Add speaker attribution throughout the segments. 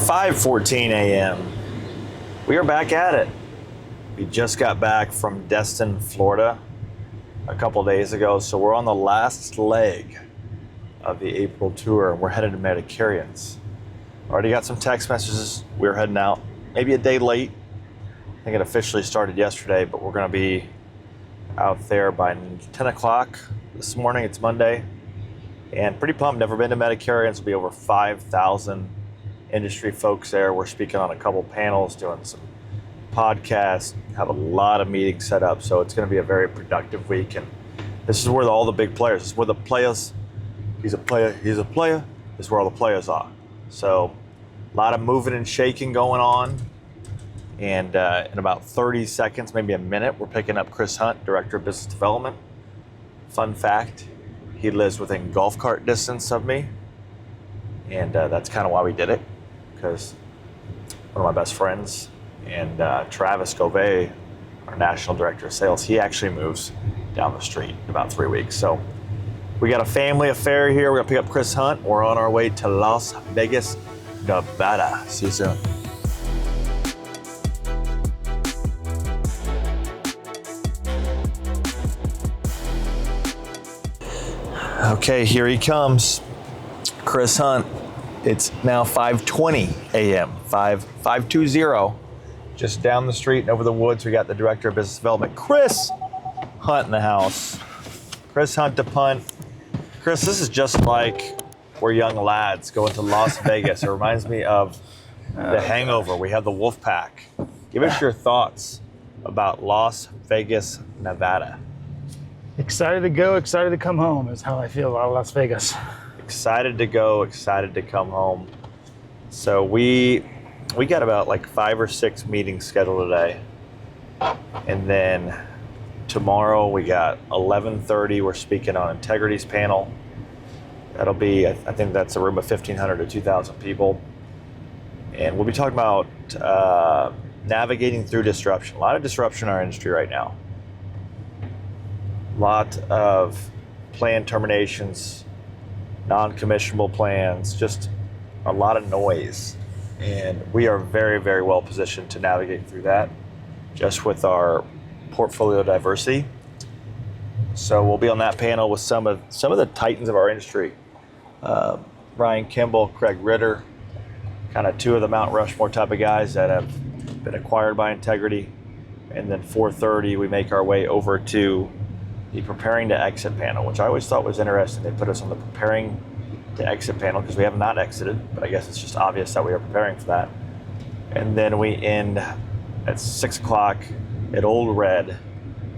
Speaker 1: 5:14 a.m. We are back at it. We just got back from Destin, Florida a couple days ago, so we're on the last leg of the April tour, and we're headed to Medicarians. Already got some text messages. We're heading out maybe a day late. I think it officially started yesterday, but we're going to be out there by 10 o'clock this morning. It's Monday, and pretty pumped. Never been to Medicarians. There'll be over 5,000 industry folks there. We're speaking on a couple panels, doing some podcasts, have a lot of meetings set up, so it's going to be a very productive week. And this is where all the big players, this is where the players, he's a player, this is where all the players are. So a lot of moving and shaking going on. And in about 30 seconds, maybe a minute, we're picking up Chris Hunt, Director of Business Development. Fun fact, he lives within golf cart distance of me. And that's kind of why we did it, because one of my best friends, and Travis Govey, our National Director of Sales, he actually moves down the street in about 3 weeks. So we got a family affair here. We're gonna pick up Chris Hunt. We're on our way to Las Vegas, Nevada. See you soon. Okay, here he comes, Chris Hunt. It's now 5:20 a.m., 5:20. Just down the street and over the woods, we got the Director of Business Development, Chris Hunt, in the house. Chris Hunt to punt. Chris, this is just like we're young lads going to Las Vegas. It reminds me of The Hangover. We have the Wolf Pack. Give us your thoughts about Las Vegas, Nevada.
Speaker 2: Excited to go, excited to come home is how I feel about Las Vegas.
Speaker 1: Excited to go, excited to come home. So we got about like 5 or 6 meetings scheduled today. And then tomorrow we got 11:30, we're speaking on Integrity's panel. That'll be, I think that's a room of 1,500 to 2,000 people. And we'll be talking about navigating through disruption. A lot of disruption in our industry right now. A lot of planned terminations, non-commissionable plans, just a lot of noise. And we are very, very well positioned to navigate through that just with our portfolio diversity. So we'll be on that panel with some of the titans of our industry. Ryan Kimball, Craig Ritter, kind of 2 of the Mount Rushmore type of guys that have been acquired by Integrity. And then 4:30, we make our way over to the Preparing to Exit panel, which I always thought was interesting. They put us on the Preparing to Exit panel because we have not exited, but I guess it's just obvious that we are preparing for that. And then we end at 6 o'clock at Old Red,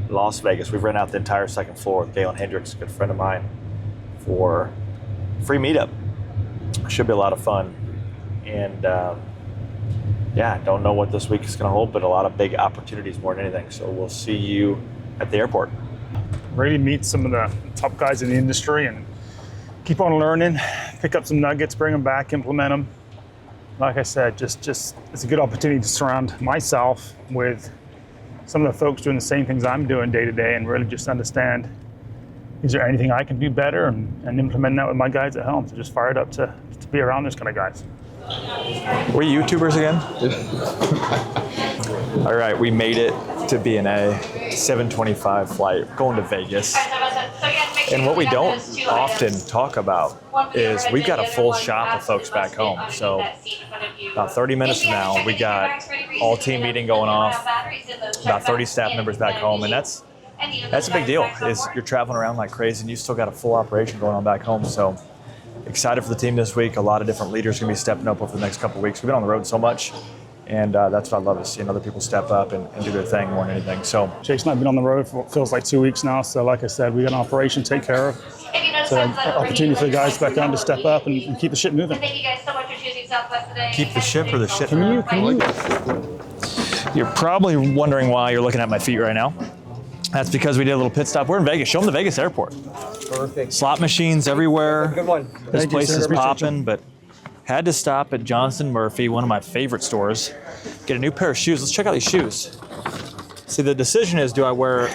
Speaker 1: Las Vegas. We've rented out the entire second floor with Galen Hendricks, a good friend of mine, for free meetup. Should be a lot of fun. And don't know what this week is going to hold, but a lot of big opportunities more than anything. So we'll see you at the airport.
Speaker 2: Ready to meet some of the top guys in the industry and keep on learning, pick up some nuggets, bring them back, implement them. Like I said, just it's a good opportunity to surround myself with some of the folks doing the same things I'm doing day to day and really just understand, is there anything I can do better, and implement that with my guys at home. So just fired up to be around those kind of guys.
Speaker 1: We're YouTubers again? All right, we made it to B&A, 7:25 flight, going to Vegas. And what we don't often talk about is we've got a full shop of folks back home. So about 30 minutes from now, we got all team meeting going off, about 30 staff members back home. And that's a big deal, is you're traveling around like crazy and you still got a full operation going on back home. So excited for the team this week. A lot of different leaders going to be stepping up over the next couple of weeks. We've been on the road so much. And that's what I love, is seeing other people step up and do their thing more than anything. So
Speaker 2: Chase and I have been on the road for what feels like 2 weeks now. So like I said, we got an operation to take care of. So an opportunity for the guys back on to step up and keep the ship moving.
Speaker 3: Thank you guys so much for choosing Southwest today.
Speaker 1: Keep the ship or the ship?
Speaker 2: Can you?
Speaker 1: You're probably wondering why you're looking at my feet right now. That's because we did a little pit stop. We're in Vegas. Show them the Vegas airport.
Speaker 4: Perfect.
Speaker 1: Slot machines everywhere.
Speaker 4: Good one.
Speaker 1: This place is popping, but had to stop at Johnston Murphy, one of my favorite stores, get a new pair of shoes. Let's check out these shoes. See, the decision is, do I wear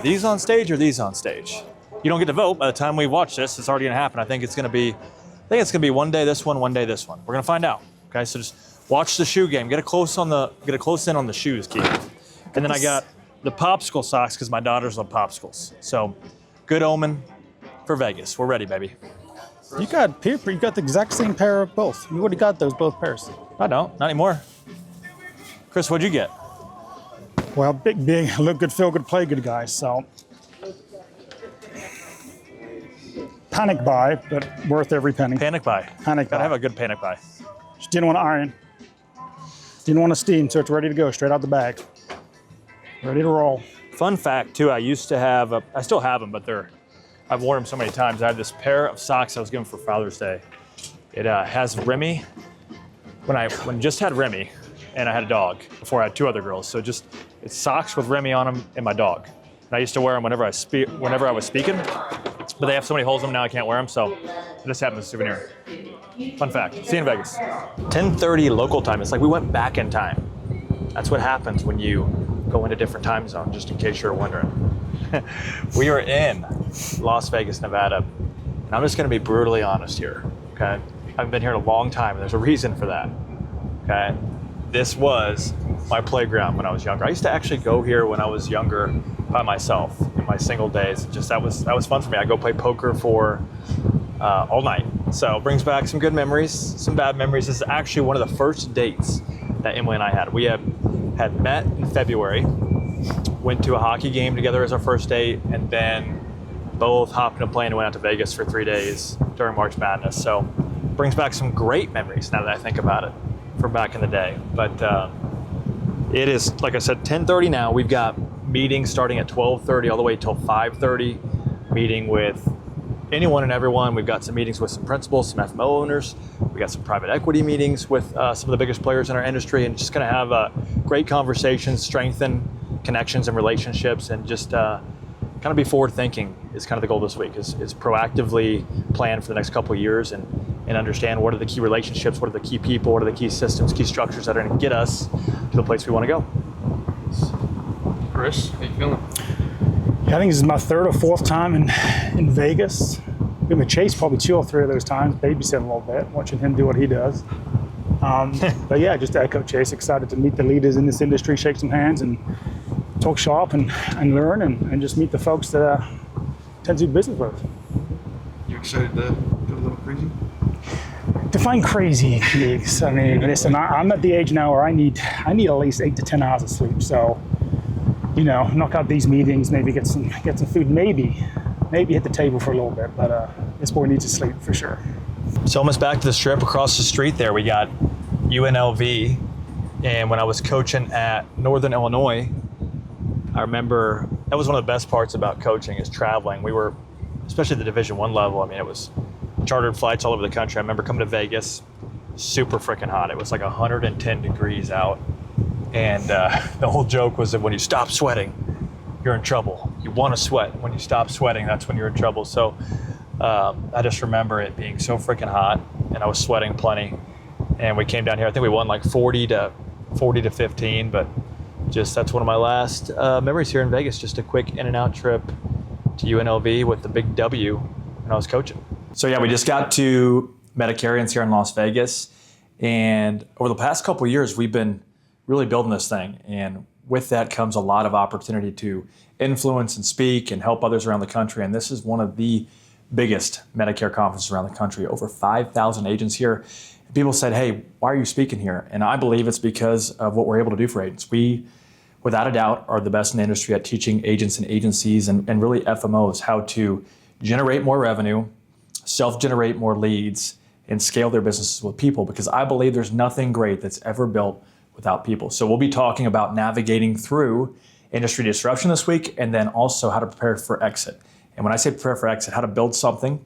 Speaker 1: these on stage or these on stage? You don't get to vote. By the time we watch this, it's already gonna happen. I think it's gonna be one day this one day this one. We're gonna find out. Okay, so just Watch the shoe game. Get a close in on the shoes, Keith. And then I got the popsicle socks because my daughters love popsicles. So good omen for Vegas. We're ready, baby.
Speaker 2: You got paper. You got the exact same pair of both. You already got those both pairs.
Speaker 1: I don't. Not anymore. Chris, what'd you get?
Speaker 2: Well, big, look good, feel good, play good guys. So panic buy, but worth every penny.
Speaker 1: Panic buy.
Speaker 2: Panic buy.
Speaker 1: Gotta have a good panic buy.
Speaker 2: Just didn't want to iron. Didn't want to steam, so it's ready to go, straight out the bag. Ready to roll.
Speaker 1: Fun fact too, I used to have, I still have them, but I've worn them so many times. I had this pair of socks I was given for Father's Day. It has Remy, when just had Remy, and I had a dog before I had 2 other girls. So it's socks with Remy on them and my dog. And I used to wear them whenever I was speaking, but they have so many holes in them now I can't wear them, so I just have them as a souvenir. Fun fact, see you in Vegas. 10:30 local time, it's like we went back in time. That's what happens when you go into different time zones, just in case you're wondering. We are in Las Vegas, Nevada, and I'm just gonna be brutally honest here, okay? I've been here a long time, and there's a reason for that, okay? This was my playground when I was younger. I used to actually go here when I was younger by myself in my single days. Just that was fun for me. I go play poker for all night. So it brings back some good memories, some bad memories. This is actually one of the first dates that Emily and I had. We had met in February, went to a hockey game together as our first date, and then both hopped in a plane and went out to Vegas for 3 days during March Madness. So brings back some great memories now that I think about it from back in the day. But it is, like I said, 10:30 now. We've got meetings starting at 12:30 all the way till 5:30, meeting with anyone and everyone. We've got some meetings with some principals, some FMO owners. We got some private equity meetings with some of the biggest players in our industry, and just gonna have great conversations, strengthen connections and relationships, and just kind of be forward thinking is kind of the goal this week, is proactively plan for the next couple of years and understand what are the key relationships, what are the key people, what are the key systems, key structures that are gonna get us to the place we wanna go.
Speaker 4: Chris, how you feeling?
Speaker 2: Yeah, I think this is my 3rd or 4th time in Vegas. Been with Chase probably 2 or 3 of those times, babysitting a little bit, watching him do what he does. But yeah, just to echo Chase, excited to meet the leaders in this industry, shake some hands and talk shop and learn and just meet the folks that I tend to do business with.
Speaker 4: You excited to go a little crazy?
Speaker 2: Define crazy, Meeks. I mean, listen, I'm at the age now where I need at least 8 to 10 hours of sleep. So, knock out these meetings, maybe get some food, maybe hit the table for a little bit. But this boy needs to sleep for sure.
Speaker 1: So almost back to the strip across the street there, we got UNLV. And when I was coaching at Northern Illinois, I remember that was one of the best parts about coaching is traveling. We were, especially at the Division I level, I mean, it was chartered flights all over the country. I remember coming to Vegas, super freaking hot. It was like 110 degrees out. And the whole joke was that when you stop sweating, you're in trouble. You want to sweat. When you stop sweating, that's when you're in trouble. So I just remember it being so freaking hot, and I was sweating plenty. And we came down here. I think we won like 40 to 15, but just that's one of my last memories here in Vegas. Just a quick in and out trip to UNLV with the big W when I was coaching. So yeah, we just got to Medicarians here in Las Vegas, and over the past couple of years, we've been really building this thing, and with that comes a lot of opportunity to influence and speak and help others around the country. And this is one of the biggest Medicare conferences around the country. Over 5,000 agents here. People said, hey, why are you speaking here? And I believe it's because of what we're able to do for agents. We, without a doubt, are the best in the industry at teaching agents and agencies and really FMOs how to generate more revenue, self-generate more leads, and scale their businesses with people, because I believe there's nothing great that's ever built without people. So we'll be talking about navigating through industry disruption this week, and then also how to prepare for exit. And when I say prepare for exit, how to build something,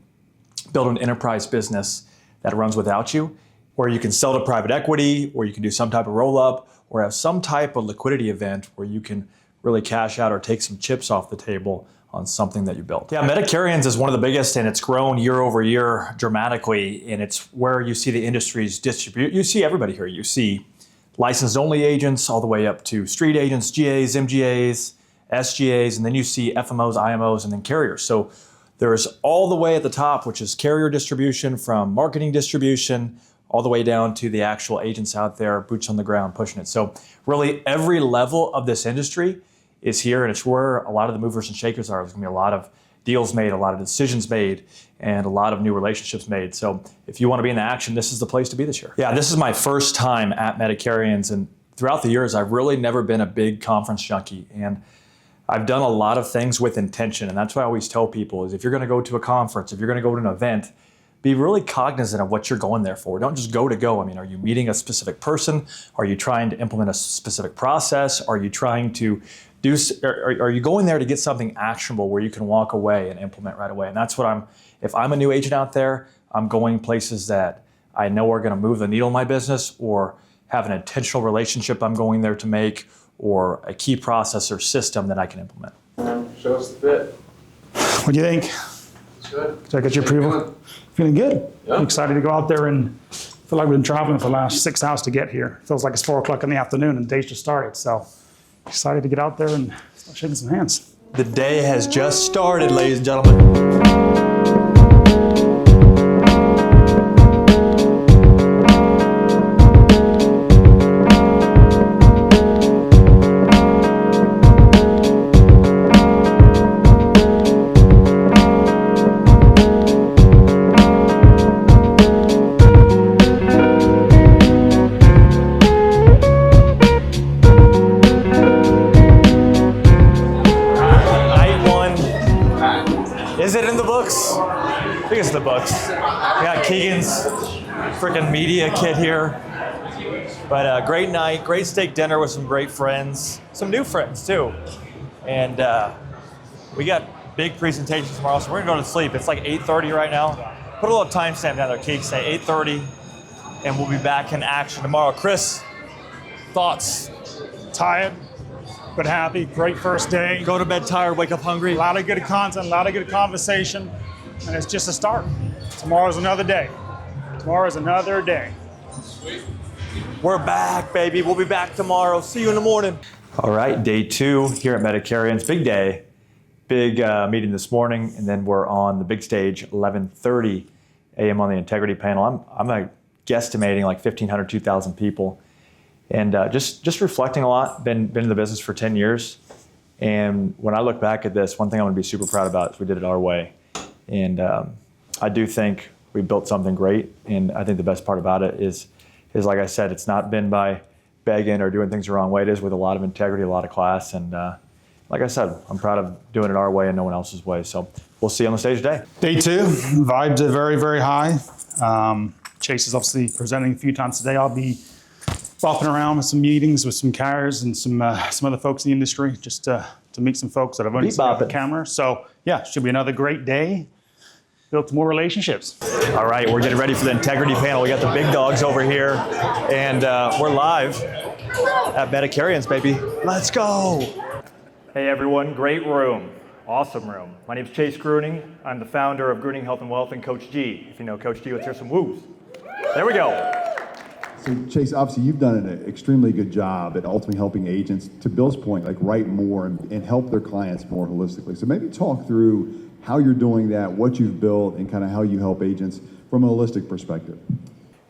Speaker 1: build an enterprise business that runs without you, where you can sell to private equity, or you can do some type of roll-up, or have some type of liquidity event where you can really cash out or take some chips off the table on something that you built. Yeah, Medicarians is one of the biggest, and it's grown year over year dramatically, and it's where you see the industries distribute. You see everybody here. You see licensed only agents all the way up to street agents, GAs, MGAs, SGAs, and then you see FMOs, IMOs, and then carriers. So there's all the way at the top, which is carrier distribution, from marketing distribution,
Speaker 5: all the way down to the actual agents out there, boots on the ground, pushing it. So really every level of this industry is here, and it's where a lot of the movers and shakers are. There's gonna be a lot of deals made, a lot of decisions made, and a lot of new relationships made. So if you want to be in the action, this is the place to be this year. Yeah, this is my first time at Medicarians, and throughout the years, I've really never been a big conference junkie, and I've done a lot of things with intention, and that's what I always tell people is if you're going to go to a conference, if you're going to go to an event, be really cognizant of what you're going there for. Don't just go to go. I mean, are you meeting a specific person? Are you trying to implement a specific process? Are you trying to are you going there to get something actionable where you can walk away and implement right away? And that's what if I'm a new agent out there, I'm going places that I know are going to move the needle in my business or have an intentional relationship I'm going there to make or a key process or system that I can implement.
Speaker 4: Show us the fit.
Speaker 2: What do you think?
Speaker 4: It's good.
Speaker 2: Did I get your approval? Feeling good.
Speaker 4: Yeah.
Speaker 2: I'm excited to go out there and feel like we've been traveling for the last 6 hours to get here. Feels like it's 4 o'clock in the afternoon and the day's just started. So excited to get out there and start shaking some hands.
Speaker 5: The day has just started, ladies and gentlemen. Is it in the books? I think it's in the books. We got Keegan's freaking media kit here. But great night, great steak dinner with some great friends, some new friends too. And we got big presentations tomorrow, so we're gonna go to sleep. It's like 8:30 right now. Put a little timestamp down there, Keeg, say 8:30, and we'll be back in action tomorrow. Chris, thoughts?
Speaker 2: Tired, but happy. Great first day.
Speaker 5: Go to bed tired, wake up hungry.
Speaker 2: A lot of good content, a lot of good conversation, and it's just a start. Tomorrow's another day. Tomorrow's another day.
Speaker 5: We're back, baby. We'll be back tomorrow. See you in the morning. All right, day 2 here at Medicarians. Big day. Big meeting this morning, and then we're on the big stage, 11:30 a.m. on the integrity panel. I'm guesstimating like 1,500, 2,000 people. And just reflecting a lot, been in the business for 10 years. And when I look back at this, one thing I'm gonna be super proud about is we did it our way. And I do think we built something great. And I think the best part about it is like I said, it's not been by begging or doing things the wrong way. It is with a lot of integrity, a lot of class. And like I said, I'm proud of doing it our way and no one else's way. So we'll see you on the stage today.
Speaker 2: Day 2, vibes are very, very high. Chase is obviously presenting a few times today. I'll be bopping around with some meetings with some carriers and some other folks in the industry just to meet some folks that I've only seen on the camera. So yeah, should be another great day. Build some more relationships.
Speaker 5: All right, we're getting ready for the integrity panel. We got the big dogs over here, and we're live at Medicarians, baby. Let's go. Hey everyone, great room, awesome room. My name's Chase Gruning. I'm the founder of Gruning Health and Wealth and Coach G. If you know Coach G, let's hear some woos. There we go.
Speaker 6: So Chase, obviously you've done an extremely good job at ultimately helping agents, to Bill's point, like write more and help their clients more holistically. So maybe talk through how you're doing that, what you've built, and kind of how you help agents from a holistic perspective.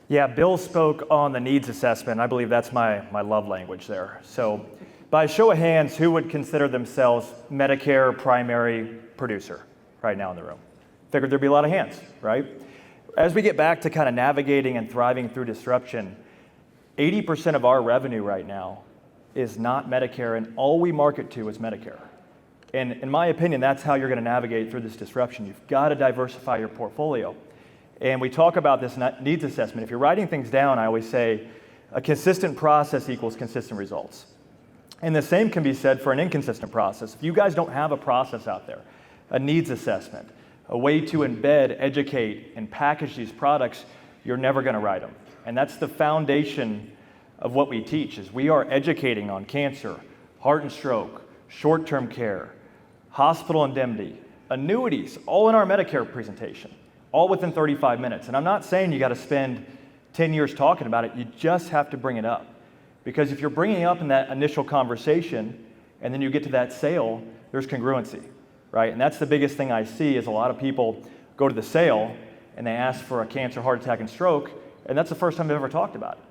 Speaker 5: Yeah, Bill spoke on the needs assessment. I believe that's my love language there. So by show of hands, who would consider themselves Medicare primary producer right now in the room? Figured there'd be a lot of hands, right? As we get back to kind of navigating and thriving through disruption, 80% of our revenue right now is not Medicare, and all we market to is Medicare. And in my opinion, that's how you're going to navigate through this disruption. You've got to diversify your portfolio. And we talk about this needs assessment. If you're writing things down, I always say a consistent process equals consistent results. And the same can be said for an inconsistent process. If you guys don't have a process out there, a needs assessment, a way to embed, educate, and package these products, you're never going to write them. And that's the foundation of what we teach, is we are educating on cancer, heart and stroke, short-term care, hospital indemnity, annuities, all in our Medicare presentation, all within 35 minutes. And I'm not saying you got to spend 10 years talking about it. You just have to bring it up. Because if you're bringing it up in that initial conversation and then you get to that sale, there's congruency, right? And that's the biggest thing I see is a lot of people go to the sale and they ask for a cancer, heart attack, and stroke, And that's the first time I've ever talked about it.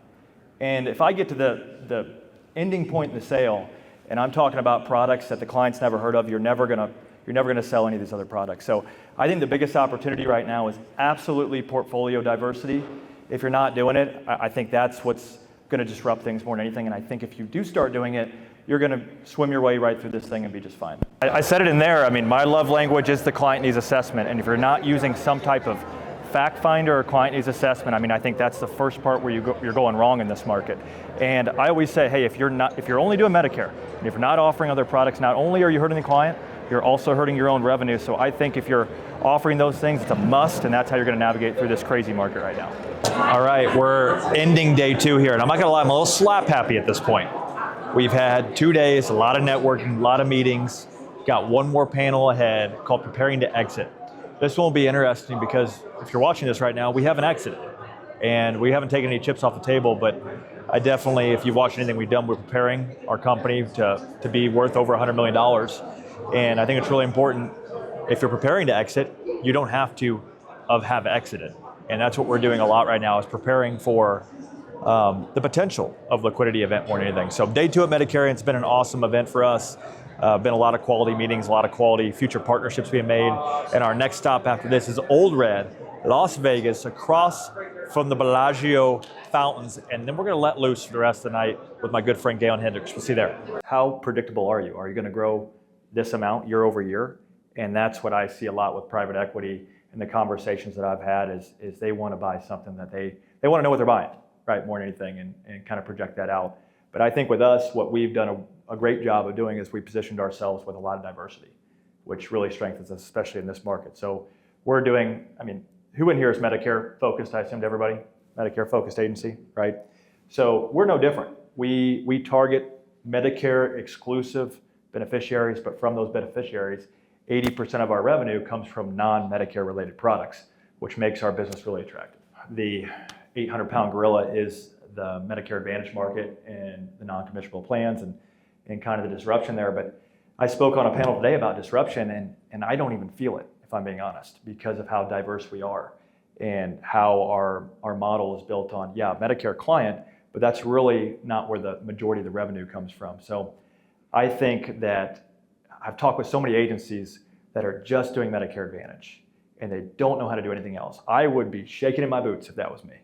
Speaker 5: And if I get to the ending point in the sale, and I'm talking about products that the client's never heard of, you're never gonna sell any of these other products. So I think the biggest opportunity right now is absolutely portfolio diversity. If you're not doing it, I think that's what's gonna disrupt things more than anything. And I think if you do start doing it, you're gonna swim your way right through this thing and be just fine. I said it in there, I mean, my love language is the client needs assessment. And if you're not using some type of fact finder or client needs assessment, I mean, I think that's the first part where you're going wrong in this market. And I always say, hey, if you're only doing Medicare, and if you're not offering other products, not only are you hurting the client, you're also hurting your own revenue. So I think if you're offering those things, it's a must, and that's how you're gonna navigate through this crazy market right now. All right, we're ending day 2 here, and I'm not gonna lie, I'm a little slap happy at this point. We've had 2 days, a lot of networking, a lot of meetings, got one more panel ahead called Preparing to Exit. This one will be interesting because if you're watching this right now, we haven't exited, and we haven't taken any chips off the table, but I definitely, if you've watched anything we've done, we're preparing our company to be worth over $100 million. And I think it's really important, if you're preparing to exit, you don't have to have exited. And that's what we're doing a lot right now, is preparing for the potential of liquidity event more than anything. So day 2 at Medicarians has been an awesome event for us. Been a lot of quality meetings, a lot of quality future partnerships being made. And our next stop after this is Old Red, Las Vegas, across from the Bellagio fountains. And then we're gonna let loose for the rest of the night with my good friend Galen Hendricks. We'll see you there. How predictable are you? Are you gonna grow this amount year over year? And that's what I see a lot with private equity and the conversations that I've had is they wanna buy something that they wanna know what they're buying, right, more than anything, and kind of project that out. But I think with us, what we've done a great job of doing is we positioned ourselves with a lot of diversity, which really strengthens us, especially in this market. So we're doing, I mean, who in here is Medicare focused? I assumed everybody, Medicare focused agency, right? So we're no different. We target Medicare exclusive beneficiaries, but from those beneficiaries, 80% of our revenue comes from non-Medicare related products, which makes our business really attractive. The 800-pound gorilla is the Medicare Advantage market and the non-commissionable plans and kind of the disruption there. But I spoke on a panel today about disruption, and I don't even feel it, if I'm being honest, because of how diverse we are and how our model is built on, yeah, Medicare client, but that's really not where the majority of the revenue comes from. So I think that I've talked with so many agencies that are just doing Medicare Advantage, and they don't know how to do anything else. I would be shaking in my boots if that was me,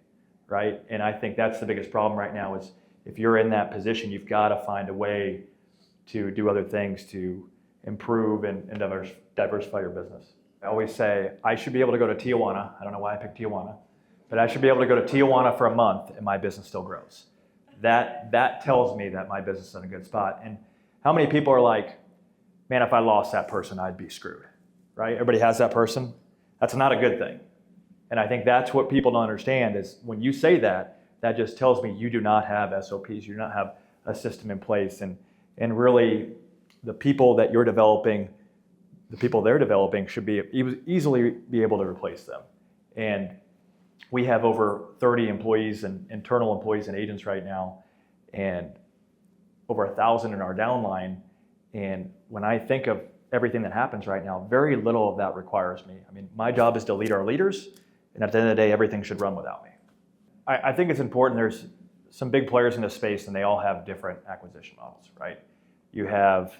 Speaker 5: right? And I think that's the biggest problem right now is if you're in that position, you've got to find a way to do other things to improve and diversify your business. I always say I should be able to go to Tijuana. I don't know why I picked Tijuana, but I should be able to go to Tijuana for a month and my business still grows. That tells me that my business is in a good spot. And how many people are like, man, if I lost that person, I'd be screwed, right? Everybody has that person. That's not a good thing. And I think that's what people don't understand is when you say that, that just tells me you do not have SOPs, you do not have a system in place. And really, the people that you're developing, the people they're developing should be easily be able to replace them. And we have over 30 employees and internal employees and agents right now, and over 1,000 in our downline. And when I think of everything that happens right now, very little of that requires me. I mean, my job is to lead our leaders, and at the end of the day, everything should run without me. I think it's important. There's some big players in this space, and they all have different acquisition models, right? You have,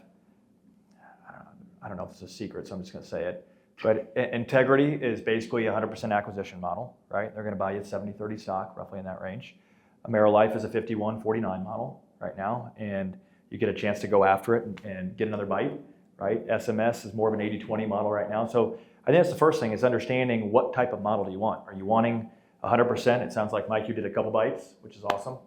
Speaker 5: I don't know if it's a secret, so I'm just going to say it, but Integrity is basically a 100% acquisition model, right? They're going to buy you 70-30 stock, roughly in that range. AmeriLife is a 51-49 model right now, and you get a chance to go after it and get another bite, right? SMS is more of an 80-20 model right now. So I think that's the first thing is understanding what type of model do you want. Are you wanting 100%? It sounds like, Mike, you did a couple bites, which is awesome.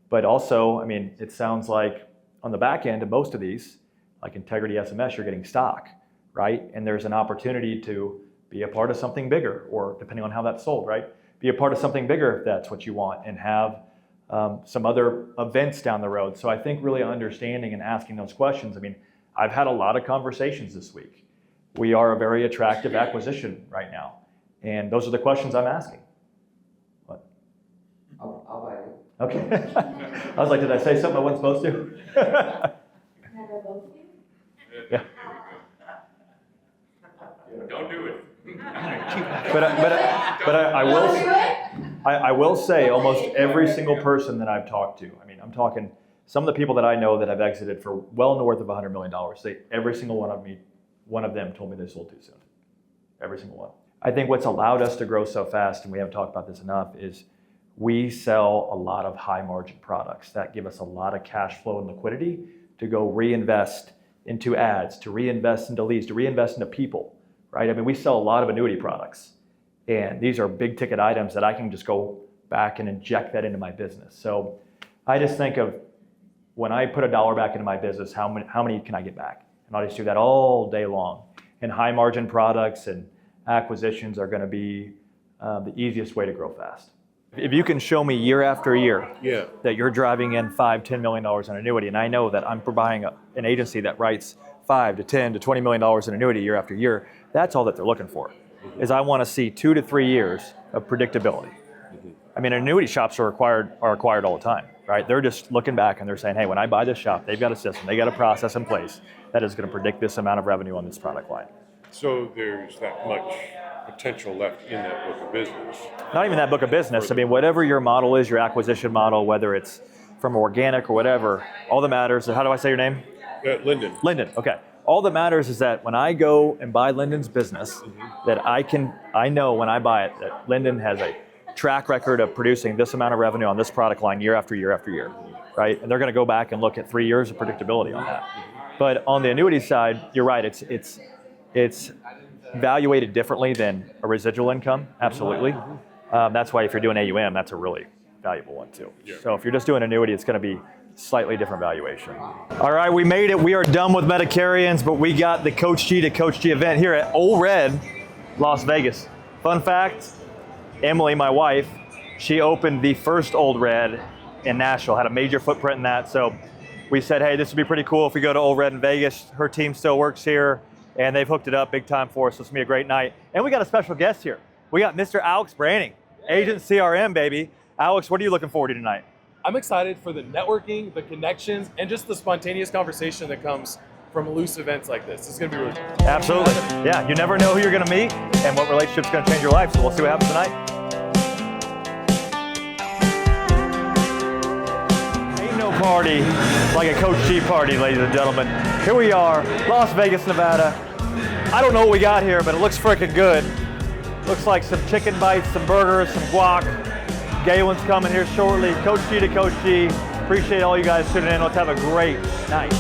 Speaker 5: But also, I mean, it sounds like on the back end of most of these, like Integrity SMS, you're getting stock, right? And there's an opportunity to be a part of something bigger, or depending on how that's sold, right? Be a part of something bigger if that's what you want, and have some other events down the road. So I think really understanding and asking those questions. I mean, I've had a lot of conversations this week. We are a very attractive acquisition right now. And those are the questions I'm asking. What?
Speaker 4: I'll buy it.
Speaker 5: Okay. I was like, did I say something I wasn't supposed to?
Speaker 3: Never both of you?
Speaker 5: Yeah.
Speaker 7: Don't do it.
Speaker 5: But I will.
Speaker 3: Don't do it?
Speaker 5: I will say almost every single person that I've talked to, I mean, I'm talking some of the people that I know that have exited for well north of $100 million, every single one of them told me they sold too soon. Every single one. I think what's allowed us to grow so fast, and we haven't talked about this enough, is we sell a lot of high margin products that give us a lot of cash flow and liquidity to go reinvest into ads, to reinvest into leads, to reinvest into people, right? I mean, we sell a lot of annuity products, and these are big ticket items that I can just go back and inject that into my business. So I just think of when I put $1 back into my business, how many can I get back? And I just do that all day long. And high margin products and acquisitions are going to be the easiest way to grow fast. If you can show me year after year that you're driving in $5-10 million in annuity, and I know that I'm buying an agency that writes $5 to $10 to $20 million in annuity year after year, that's all that they're looking for. Is I want to see 2 to 3 years of predictability. I mean, annuity shops are acquired all the time, right? They're just looking back and they're saying, hey, when I buy this shop, they've got a system, they got a process in place that is going to predict this amount of revenue on this product line.
Speaker 7: So there's that much potential left in that book of business.
Speaker 5: Not even that book of business. I mean, whatever your model is, your acquisition model, whether it's from organic or whatever, all that matters, how do I say your name?
Speaker 7: Lyndon.
Speaker 5: Lyndon, okay. All that matters is that when I go and buy Lyndon's business, that I know when I buy it that Lyndon has a track record of producing this amount of revenue on this product line year after year after year, right? And they're going to go back and look at 3 years of predictability on that. But on the annuity side, you're right. It's valuated differently than a residual income. Absolutely. That's why if you're doing AUM, that's a really valuable one too.
Speaker 7: Yeah.
Speaker 5: So if you're just doing annuity, it's going to be slightly different valuation. All right, we made it. We are done with Medicarians, but we got the Coach G to Coach G event here at Old Red, Las Vegas. Fun fact, Emily, my wife, she opened the first Old Red in Nashville, had a major footprint in that. So we said, hey, this would be pretty cool if we go to Old Red in Vegas. Her team still works here, and they've hooked it up big time for us. So it's gonna be a great night. And we got a special guest here. We got Mr. Alex Branning, Agent CRM, baby. Alex, what are you looking forward to tonight?
Speaker 8: I'm excited for the networking, the connections, and just the spontaneous conversation that comes from loose events like this. It's gonna be really cool.
Speaker 5: Absolutely. Yeah, you never know who you're gonna meet and what relationship's gonna change your life. So we'll see what happens tonight. Ain't no party like a Coach G party, ladies and gentlemen. Here we are, Las Vegas, Nevada. I don't know what we got here, but it looks freaking good. Looks like some chicken bites, some burgers, some guac. Galen's coming here shortly. Coach G to Coach G. Appreciate all you guys tuning in. Let's have a great night.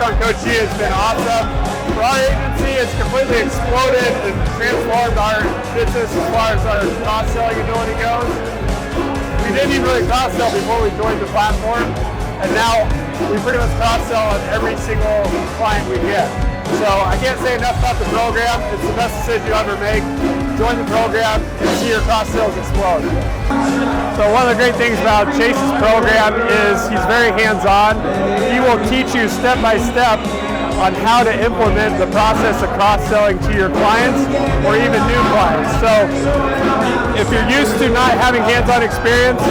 Speaker 9: On Coach G has been awesome. For our agency, it's completely exploded and transformed our business as far as our cross-selling ability goes. We didn't even really cross-sell before we joined the platform, and now we pretty much cross-sell on every single client we get. So I can't say enough about the program. It's the best decision you ever make. Join the program and see your cross-sales explode. So one of the great things about Chase's program is he's very hands-on. He will teach you step by step on how to implement the process of cross-selling to your clients or even new clients. So if you're used to not having hands-on experience,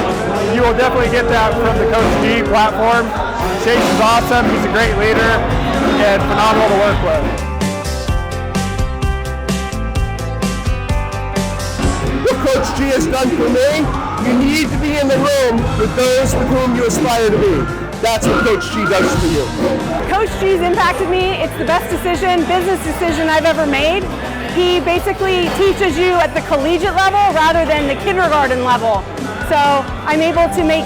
Speaker 9: you will definitely get that from the Coach G platform. Chase is awesome. He's a great leader and phenomenal to work with.
Speaker 10: What Coach G has done for me, you need to be in the room with those with whom you aspire to be. That's what Coach G does for you.
Speaker 11: Coach G's impacted me. It's the best business decision I've ever made. He basically teaches you at the collegiate level rather than the kindergarten level. So I'm able to make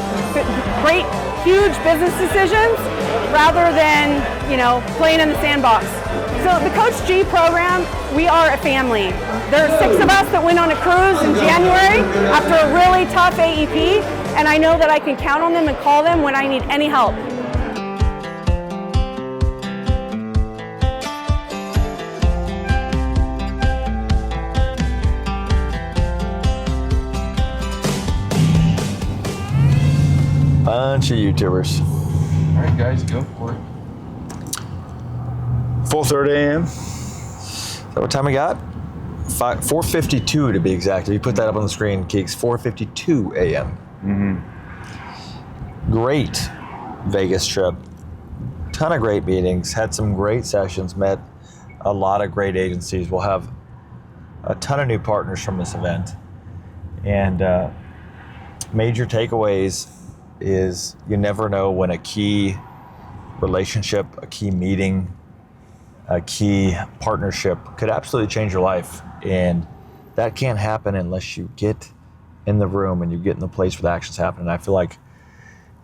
Speaker 11: great, huge business decisions rather than, playing in the sandbox. So the Coach G program, we are a family. There are 6 of us that went on a cruise in January after a really tough AEP, and I know that I can count on them and call them when I need any help.
Speaker 1: Bunch of YouTubers.
Speaker 4: All right, guys, go for it.
Speaker 1: 4:30 a.m. Is that what time we got? 4:52 to be exact. If you put that up on the screen, Keeks, 4:52 a.m. Great Vegas trip. Ton of great meetings. Had some great sessions. Met a lot of great agencies. We'll have a ton of new partners from this event. And major takeaways is you never know when a key relationship, a key meeting, a key partnership could absolutely change your life. And that can't happen unless you get in the room and you get in the place where the action's happening. I feel like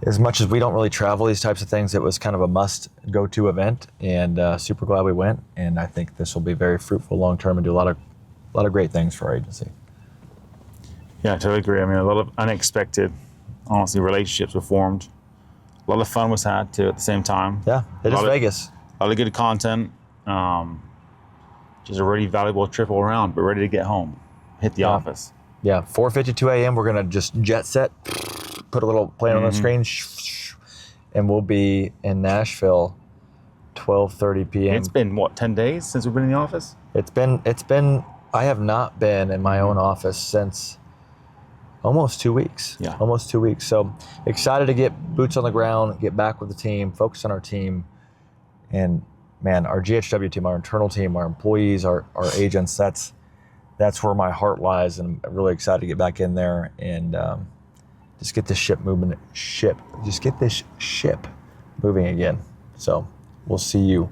Speaker 1: as much as we don't really travel these types of things, it was kind of a must go-to event, and super glad we went. And I think this will be very fruitful long-term and do a lot of great things for our agency.
Speaker 2: Yeah, I totally agree. I mean, a lot of unexpected, honestly, relationships were formed. A lot of fun was had too at the same time.
Speaker 1: Yeah, it is Vegas.
Speaker 2: A lot of good content. Just a really valuable trip all around, but ready to get home, hit the office.
Speaker 1: Yeah, 4:52 a.m. We're gonna just jet set, put a little plane on the screen, and we'll be in Nashville 12:30 p.m.
Speaker 2: It's been what, 10 days since we've been in the office?
Speaker 1: It's been. I have not been in my own office since almost 2 weeks.
Speaker 2: Yeah,
Speaker 1: almost 2 weeks. So excited to get boots on the ground, get back with the team, focus on our team, and man, our GHW team, our internal team, our employees, our agents. That's where my heart lies, and I'm really excited to get back in there and just get this ship moving. Just get this ship moving again. So we'll see you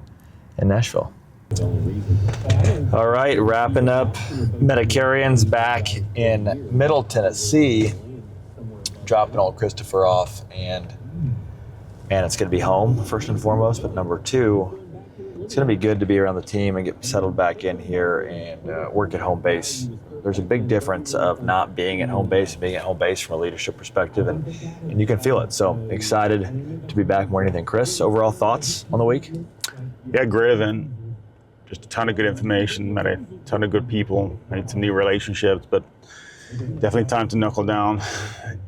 Speaker 1: in Nashville. All right, wrapping up Medicarians back in Middle Tennessee, dropping old Christopher off, and man, it's going to be home first and foremost, but number two, it's going to be good to be around the team and get settled back in here and work at home base. There's a big difference of not being at home base and being at home base from a leadership perspective, and you can feel it. So excited to be back more than anything. Chris, overall thoughts on the week?
Speaker 2: Yeah, great event. Just a ton of good information, met a ton of good people, made some new relationships, but definitely time to knuckle down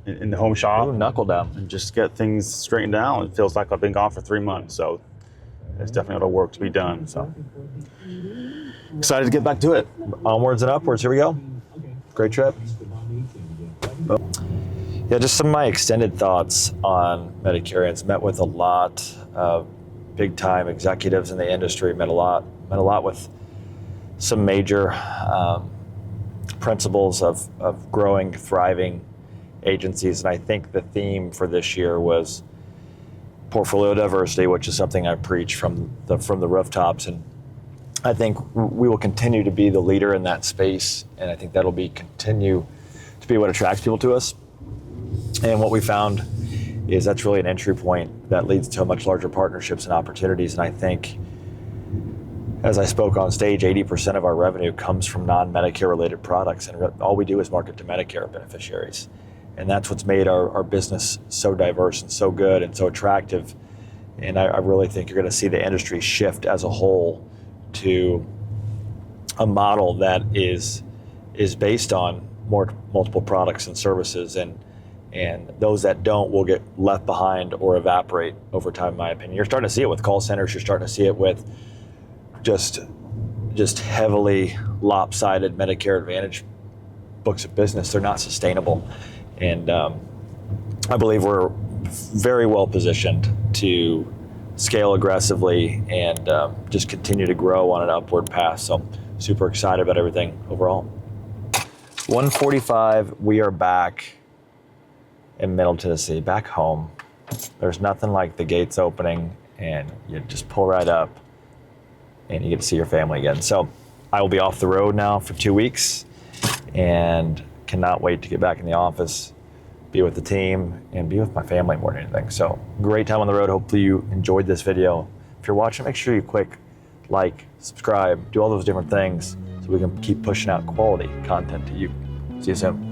Speaker 2: in the home shop.
Speaker 1: Ooh, knuckle down.
Speaker 2: And just get things straightened out. It feels like I've been gone for 3 months, so there's definitely a lot of work to be done. So
Speaker 1: excited to get back to it. Onwards and upwards, here we go. Great trip. Yeah, just some of my extended thoughts on Medicarians. Met with a lot of big time executives in the industry, met a lot with some major principles of growing, thriving agencies. And I think the theme for this year was portfolio diversity, which is something I preach from the rooftops. And I think we will continue to be the leader in that space. And I think that'll continue to be what attracts people to us. And what we found is that's really an entry point that leads to much larger partnerships and opportunities. And I think, as I spoke on stage, 80% of our revenue comes from non-Medicare related products, and all we do is market to Medicare beneficiaries. And that's what's made our business so diverse and so good and so attractive. And I really think you're gonna see the industry shift as a whole to a model that is based on multiple products and services, and those that don't will get left behind or evaporate over time, in my opinion. You're starting to see it with call centers, you're starting to see it with just heavily lopsided Medicare Advantage books of business. They're not sustainable. And I believe we're very well positioned to scale aggressively and just continue to grow on an upward path. So super excited about everything overall. 1:45, we are back in Middle Tennessee, back home. There's nothing like the gates opening and you just pull right up and you get to see your family again. So I will be off the road now for 2 weeks and cannot wait to get back in the office, be with the team, and be with my family more than anything. So great time on the road. Hopefully you enjoyed this video. If you're watching, make sure you click like, subscribe, do all those different things so we can keep pushing out quality content to you. See you soon.